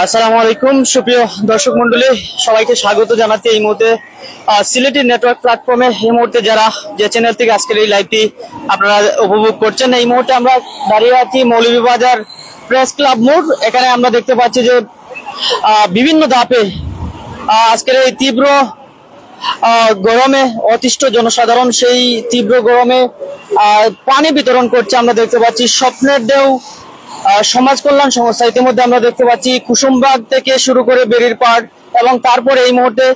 আসসালামু আলাইকুম সুপ্রিয় দর্শক মন্ডলী, সবাইকে স্বাগত জানাতে এই মুহূর্তে সিলেটি নেটওয়ার্ক প্ল্যাটফর্মে এই মুহূর্তে যারা যে চ্যানেল থেকে আজকের এই লাইভটি আপনারা উপভোগ করছেন, এই মুহূর্তে আমরা দাঁড়িয়ে আছি মৌলভীবাজার প্রেস ক্লাব মোড়। এখানে আমরা দেখতে পাচ্ছি যে বিভিন্ন ধাপে আজকের এই তীব্র গরমে অতিষ্ঠ জনসাধারণ সেই তীব্র গরমে পানি বিতরণ করছে। আমরা দেখতে পাচ্ছি স্বপ্নের ঢেউ সমাজ কল্যাণ সংস্থা, ইতিমধ্যে আমরা দেখতে পাচ্ছি কুসুমবাগ থেকে শুরু করে বেরির পাড় এবং তারপরে এই মুহূর্তে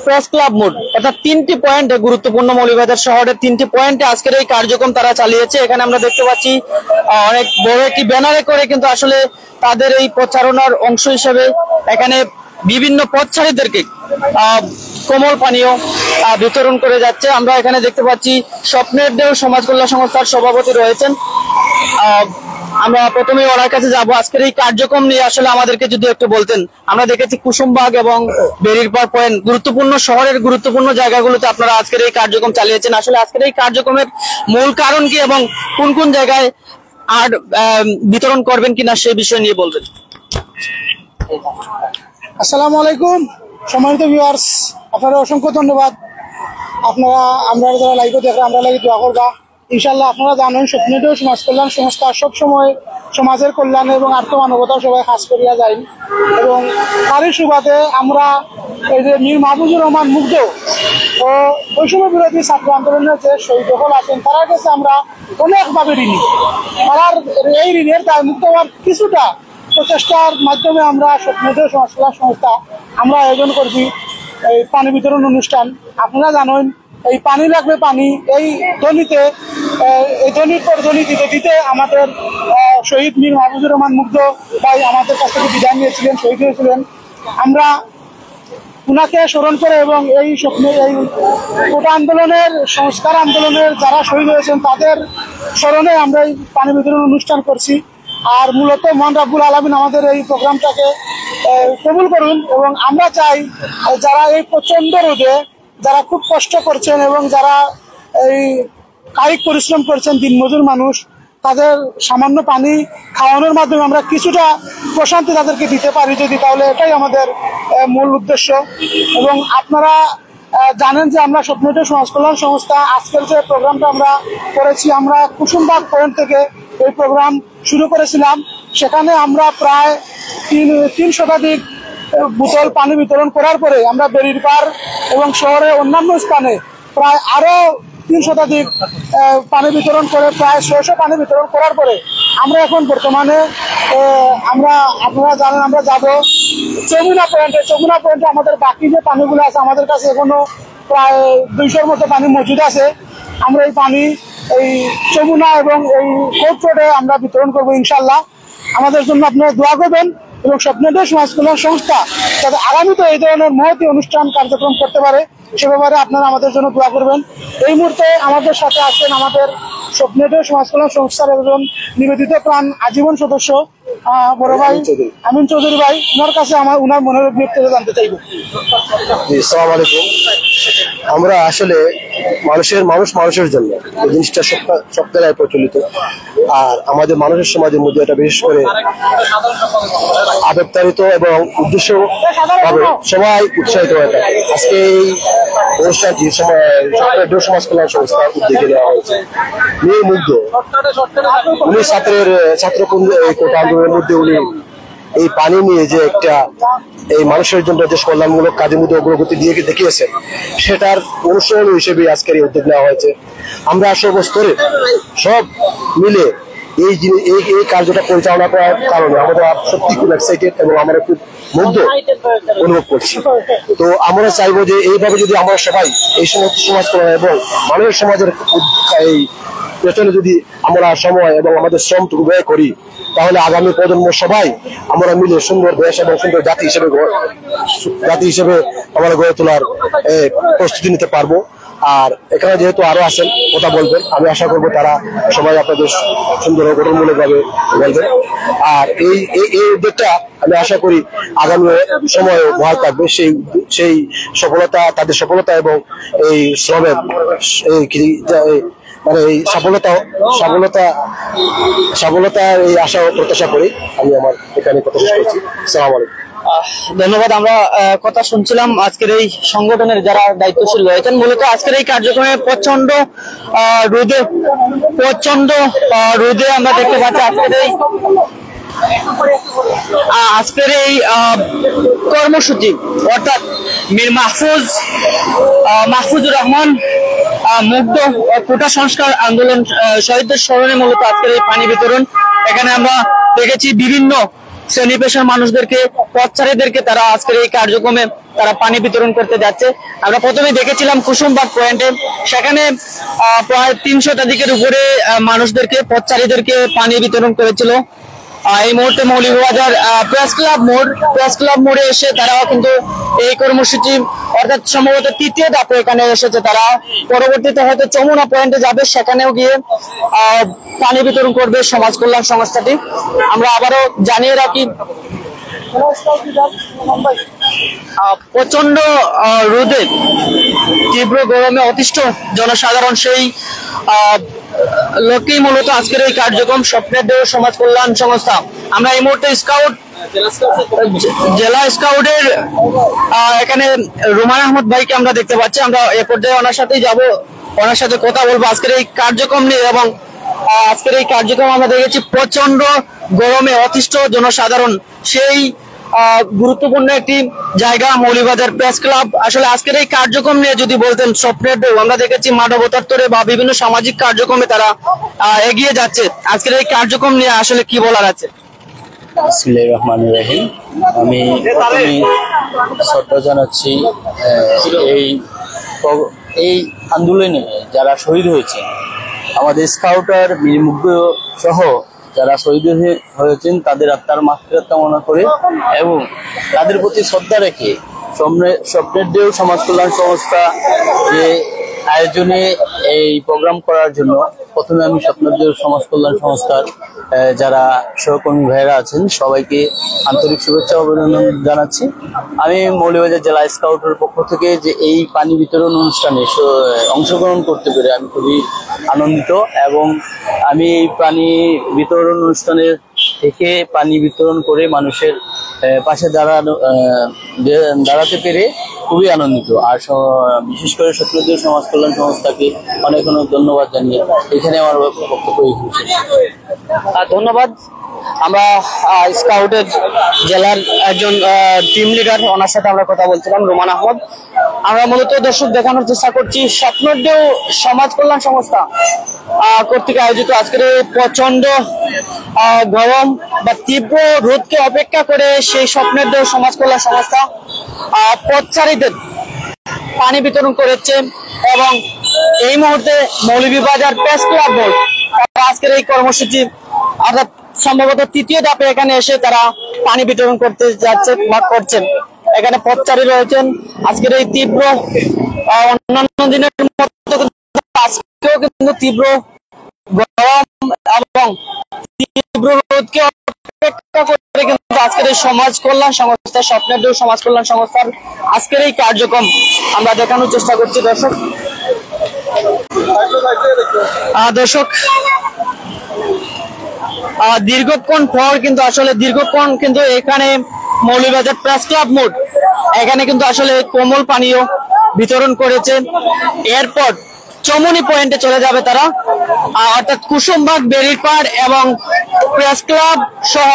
প্রেস ক্লাব মোড়, অর্থাৎ তিনটি পয়েন্টে গুরুত্বপূর্ণ মৌলভীবাজার শহরের তিনটি পয়েন্টে আজকের এই কার্যক্রম তারা চালিয়েছে। এখানে আমরা দেখতে পাচ্ছি অনেক বড় একটি ব্যানারে করে কিন্তু আসলে তাদের এই প্রচারণার অংশ হিসেবে এখানে বিভিন্ন পথচারীদেরকে কোমল পানীয় বিতরণ করে যাচ্ছে। আমরা এখানে দেখতে পাচ্ছি স্বপ্নের ঢেউ সমাজ কল্যাণ সংস্থার সভাপতি রয়েছেন। আমরা প্রথমে ওনার কাছে যাব। আজকের এই কার্যক্রম নিয়ে আসলে আমাদেরকে যদি একটু বলতেন। আমরা দেখেছি কুসুমবাগ এবং বেরিরপাড় পয়েন্ট গুরুত্বপূর্ণ শহরের গুরুত্বপূর্ণ জায়গাগুলোতে আপনারা আজকের এই কার্যক্রম চালিয়েছেন। আসলে আজকের এই কার্যক্রমের মূল কারণ কি এবং কোন কোন জায়গায় আর বিতরণ করবেন কিনা সেই বিষয় নিয়ে বলবেন। আসসালামু আলাইকুম সম্মানিত ভিউয়ার্স, আপনারা অসংখ্য ধন্যবাদ। আমরা যারা লাইভে দেখে আমরা লাগি দোয়া করবা ইনশাল্লাহ। আপনারা জানেন স্বপ্নের ঢেউ সমাজ কল্যাণ সংস্থা সবসময় সমাজের কল্যাণ এবং আর্থ মানবতা সবাই কাজ করিয়া যায় এবং তারই সুবাদে আমরা এই যে মীর মাহফুজুর রহমান মুগ্ধ ও বৈষম্য বিরোধী ছাত্র আন্দোলনের যে শহীদ হল আছেন তার কাছে আমরা অনেকভাবে ঋণী। তার এই ঋণের দায় মুক্ত হওয়ার কিছুটা প্রচেষ্টার মাধ্যমে আমরা স্বপ্নের ঢেউ সমাজ কল্যাণ সংস্থা আমরা আয়োজন করছি এই পানি বিতরণ অনুষ্ঠান। আপনারা জানেন এই পানি লাগবে পানি, এই ধ্বনিতে এই ধ্বনির পর ধ্বনি দিতে দিতে আমাদের শহীদ মীর মাহফুজুর রহমান মুগ্ধ ভাই আমাদের কাছ থেকে বিদায় নিয়েছিলেন, শহীদ হয়েছিলেন। আমরা উনাকে স্মরণ করে এবং এই স্বপ্নে এই কোটা আন্দোলনের সংস্কার আন্দোলনের যারা শহীদ হয়েছেন তাদের স্মরণে আমরা এই পানি বিতরণ অনুষ্ঠান করছি। আর মূলত মহান রাব্বুল আলামিন আমাদের এই প্রোগ্রামটাকে কবুল করুন এবং আমরা চাই যারা এই প্রচন্ড রোদে যারা খুব কষ্ট করছেন এবং যারা এই কায়িক পরিশ্রম করছেন দিনমজুর মানুষ, তাদের সামান্য পানি খাওয়ানোর মাধ্যমে আমরা কিছুটা প্রশান্তি তাদেরকে দিতে পারি যদি, তাহলে এটাই আমাদের মূল উদ্দেশ্য। এবং আপনারা জানেন যে আমরা স্বপ্নের ঢেউ সমাজ কল্যাণ সংস্থা আজকের যে প্রোগ্রামটা আমরা করেছি, আমরা কুসুমবাগ পয়েন্ট থেকে এই প্রোগ্রাম শুরু করেছিলাম। সেখানে আমরা প্রায় 3 শতাধিক বোতল পানি বিতরণ করার পরে আমরা বেরিরপাড় এবং শহরের অন্যান্য স্থানে প্রায় আরো 3 শতাধিক পানি বিতরণ করে প্রায় 600 পানি বিতরণ করার পরে আমরা এখন বর্তমানে আপনারা জানেন আমরা যাব যমুনা পয়েন্টে। যমুনা পয়েন্টে আমাদের বাকি যে পানিগুলো আছে আমাদের কাছে এখনো প্রায় 200-র মতো পানি মজুদ আছে। আমরা এই পানি এই যমুনা এবং এই কোর্ট রোডে আমরা বিতরণ করবো ইনশাল্লাহ। আমাদের জন্য আপনারা দোয়া করবেন এবং স্বপ্নের ঢেউ সমাজ কল্যাণ সংস্থা যাতে আগামীতে এই ধরনের মহতী অনুষ্ঠান কার্যক্রম করতে পারে সে ব্যাপারে আপনারা আমাদের জন্য দোয়া করবেন। এই মুহূর্তে আমাদের সাথে আছেন আমাদের স্বপ্নের ঢেউ সমাজ কল্যাণ সংস্থার একজন নিবেদিত প্রাণ আজীবন সদস্য বড় ভাই আমিন চৌধুরী ভাই। ওনার কাছে ওনার মনের অভিব্যক্তি জানতে চাইব। আসসালামু আলাইকুম। আমরা আসলে মানুষের জন্য এই জিনিসটা সব জায়গায় প্রচলিত, আর আমাদের মানুষের সমাজের মধ্যে এটা বিশেষ করে আবেগতাড়িত এবং উদ্দেশ্য ভাবে সবাই উৎসাহিত হয়ে থাকে। আজকে এই অনুষ্ঠানটি স্বপ্নের ঢেউ সমাজ কল্যাণ সংস্থার উদ্যোগে নেওয়া হয়েছে। মীর মুগ্ধ উনি ছাত্র কোটা আন্দোলনের মধ্যে উনি এই পানি নিয়ে যে একটা এই মানুষের জন্য যে কল্যাণমূলক কাজের মধ্যে অগ্রগতি দিয়ে দেখিয়েছেন সেটার অনুসরণ হিসেবে আজকের এই উদ্যোগ নেওয়া হয়েছে। আমরা সর্বস্তরে সব মিলে এই কার্যটা পরিচালনা করার কারণে আমাদের সত্যি খুব এক্সাইটেড এবং আমরা খুব মুগ্ধ অনুভব করছি। তো আমরা চাইবো যে এইভাবে যদি আমরা সবাই এই সমস্ত সমাজ কল্যাণ এবং মানুষের সমাজের এই পেছনে যদি আমরা সময় এবং আমাদের শ্রমটুকু ব্যয় করি তাহলে আগামী প্রজন্ম সবাই আমরা মিলে সুন্দর দেশ এবং সুন্দর জাতি হিসেবে আমরা গড়ে তোলার প্রস্তুতি নিতে পারবো। আর এখানে যেহেতু আরো আছেন কথা বলবেন, আমি আশা করবো তারা সবাই আপনাদের সুন্দর ও গঠনমূলক ভাবে বলবেন। আর এই উদ্যোগটা আমি আশা করি আগামী সময়ে বহাল থাকবে। সেই সফলতা তাদের সফলতা এবং এই শ্রমের মানে এই সফলতার এই আশা ও প্রত্যাশা করি। আমি আমার এখানে কথা শেষ করছি। আসসালামু আলাইকুম। ধন্যবাদ। আমরা কথা শুনছিলাম আজকের এই সংগঠনের যারা দায়িত্বশীল রয়েছেন। মূলত আজকের এই কার্যক্রমে প্রচন্ড রোদে আমরা দেখতে পাচ্ছি আজকের এই কর্মসূচি, অর্থাৎ মীর মাহফুজুর রহমান মুগ্ধ কোটা সংস্কার আন্দোলন শহীদদের স্মরণে মূলত আজকের এই পানি বিতরণ। এখানে আমরা দেখেছি বিভিন্ন শ্রেণী পেশার মানুষদেরকে, পথচারীদেরকে তারা আজকের এই কার্যক্রমে তারা পানি বিতরণ করতে যাচ্ছে। আমরা প্রথমে দেখেছিলাম কুসুমবাগ পয়েন্টে, সেখানে প্রায় 300 উপরে মানুষদেরকে, পথচারীদেরকে পানি বিতরণ করেছিল। এই মুহূর্তে মৌলভীবাজার প্রেস ক্লাব মোড়ে এসে তারাও কিন্তু এই কর্মসূচি, অর্থাৎ সম্ভবত তৃতীয় ধাপে এখানে এসেছে তারা। পরবর্তীতে হয়তো যমুনা পয়েন্টে যাবে, সেখানেও গিয়ে পানি বিতরণ করবে সমাজ কল্যাণ সংস্থাটি। আমরা আবারও জানিয়ে রাখি, প্রচন্ড রোদে, তীব্র গরমে অতিষ্ঠ জনসাধারণ, সেই লোককেই মূলত আজকের এই কার্যক্রম স্বপ্নের দেহ সমাজ কল্যাণ সংস্থা। আমরা এই মুহূর্তে জেলা স্কাউটের এখানে রুমান আহমদ ভাইকে আমরা দেখতে পাচ্ছি। আমরা এ পর্যায়ে ওনার সাথেই যাব, ওনার সাথে কথা বলবো আজকের এই কার্যক্রম নিয়ে। এবং আজকের এই কার্যক্রম আমরা দেখেছি প্রচন্ড গরমে অতিষ্ঠ জনসাধারণ, সেই গুরুত্বপূর্ণ একটি জায়গা মৌলভীবাজার প্রেস ক্লাব। আসলে আজকের এই কার্যক্রম নিয়ে যদি বলতেন স্বপ্নের দেহ, আমরা দেখেছি মানবতাত্তরে বা বিভিন্ন সামাজিক কার্যক্রমে তারা এগিয়ে যাচ্ছে। আজকের এই কার্যক্রম নিয়ে আসলে কি বলার আছে? বিসমিল্লাহির রহমানির রহিম। আমি শ্রদ্ধা জানাচ্ছি এই আন্দোলনে যারা শহীদ হয়েছে, আমাদের স্কাউটার মীর মুগ্ধ সহ যারা শহীদ হয়েছেন তাদের আত্মার মাগফিরাত কামনা করে এবং তাদের প্রতি শ্রদ্ধা রেখে স্বপ্নের দেহ সমাজ কল্যাণ সংস্থা যে আয়োজনে এই প্রোগ্রাম করার জন্য প্রথমে আমি স্বপ্নের দেহ সমাজ কল্যাণ সংস্থার যারা সহকর্মী ভাইয়েরা আছেন সবাইকে আন্তরিক শুভেচ্ছা অভিনন্দন জানাচ্ছি। আমি মৌলভীবাজার জেলা স্কাউটের পক্ষ থেকে যে এই পানি বিতরণ অনুষ্ঠানে অংশগ্রহণ করতে পেরে আমি খুবই আনন্দিত এবং আমি এই পানি বিতরণ অনুষ্ঠানের থেকে পানি বিতরণ করে মানুষের পাশে দাঁড়াতে পেরে খুবই আনন্দিত। আর বিশেষ করে স্বপ্নের দেহ সমাজ কল্যাণ সংস্থাকে অনেক অনেক ধন্যবাদ জানিয়ে এখানে আমার বক্তব্য ধন্যবাদ। আমরা স্কাউটের জেলার একজন টিম লিডার, ওনার সাথে আমরা কথা বলছিলাম, রুমান আহমদ। আমরা মূলত দর্শক দেখানোর চেষ্টা করছি স্বপ্নের দেহ সমাজ কল্যাণ সংস্থা কর্তৃক আয়োজিত আজকের প্রচন্ড গরম বা তীব্র রোদকে অপেক্ষা করে সেই স্বপ্নের দেহ সমাজ কল্যাণ সংস্থা পথচারীদের পানি বিতরণ করেছে। এবং এই মুহূর্তে মৌলভীবাজার প্রেস ক্লাব বোর্ড আজকের এই কর্মসূচি, অর্থাৎ সম্ভবত তৃতীয় ধাপে এখানে এসে তারা পানি বিতরণ করতে যাচ্ছে বা করছেন। এখানে পথচারী রয়েছেন। আজকের এই তীব্র, অন্যান্য দিনের মতো আজকেও কিন্তু তীব্র গরম এবং তীব্র রোদকে অপেক্ষা করে কিন্তু আজকের এই সমাজ কল্যাণ সংস্থা, স্বপ্নের দেহ সমাজ কল্যাণ সংস্থার আজকের এই কার্যক্রম আমরা দেখানোর চেষ্টা করছি। দর্শক দীর্ঘক্ষণ পর কিন্তু এখানে মৌলভীবাজার প্রেস ক্লাব মোড় এখানে কিন্তু আসলে কোমল পানীয় বিতরণ করেছে। এরপর চমুনি পয়েন্টে চলে যাবে তারা, অর্থাৎ কুসুমবাগ, বেরিরপাড় এবং প্রেস ক্লাব সহ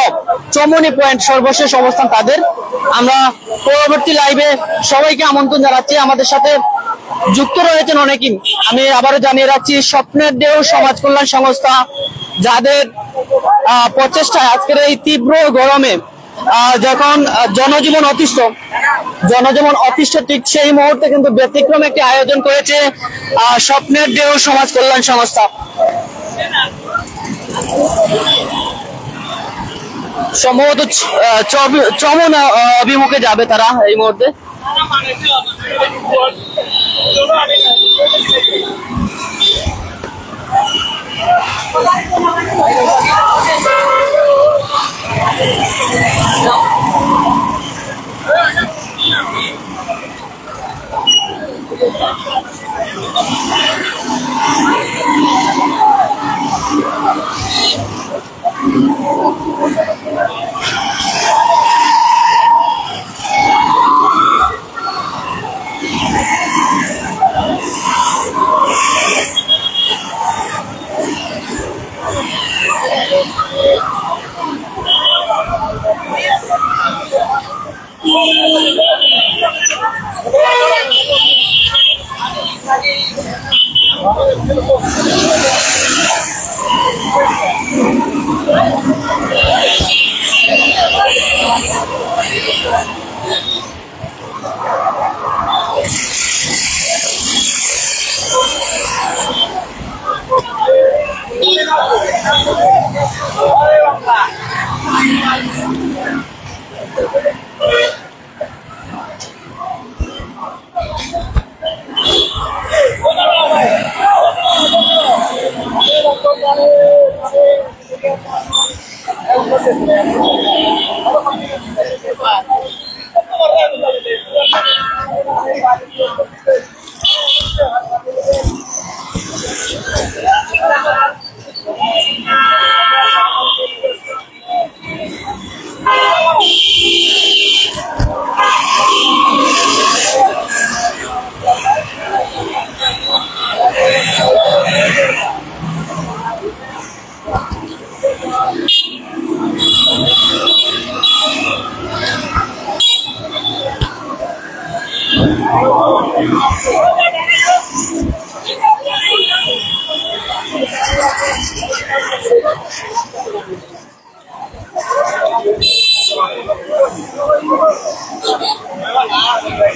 চমুনি পয়েন্ট সর্বশেষ অবস্থান তাদের। আমরা পরবর্তী লাইভে সবাইকে আমন্ত্রণ জানাচ্ছি। আমাদের সাথে যুক্ত রয়েছেন অনেকেই। আমি আবারও জানিয়ে রাখছি স্বপ্নের দেহ সমাজ কল্যাণ সংস্থা যাদের প্রচেষ্টায় আজকের এই তীব্র গরমে যখন জনজীবন অতিষ্ঠ ঠিক সেই মুহূর্তে কিন্তু ব্যতিক্রম একটি আয়োজন করেছে স্বপ্নের দেহ সমাজ কল্যাণ সংস্থা। সম্ভবত চমন অভিমুখে যাবে তারা এই মুহূর্তে। Thank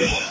you.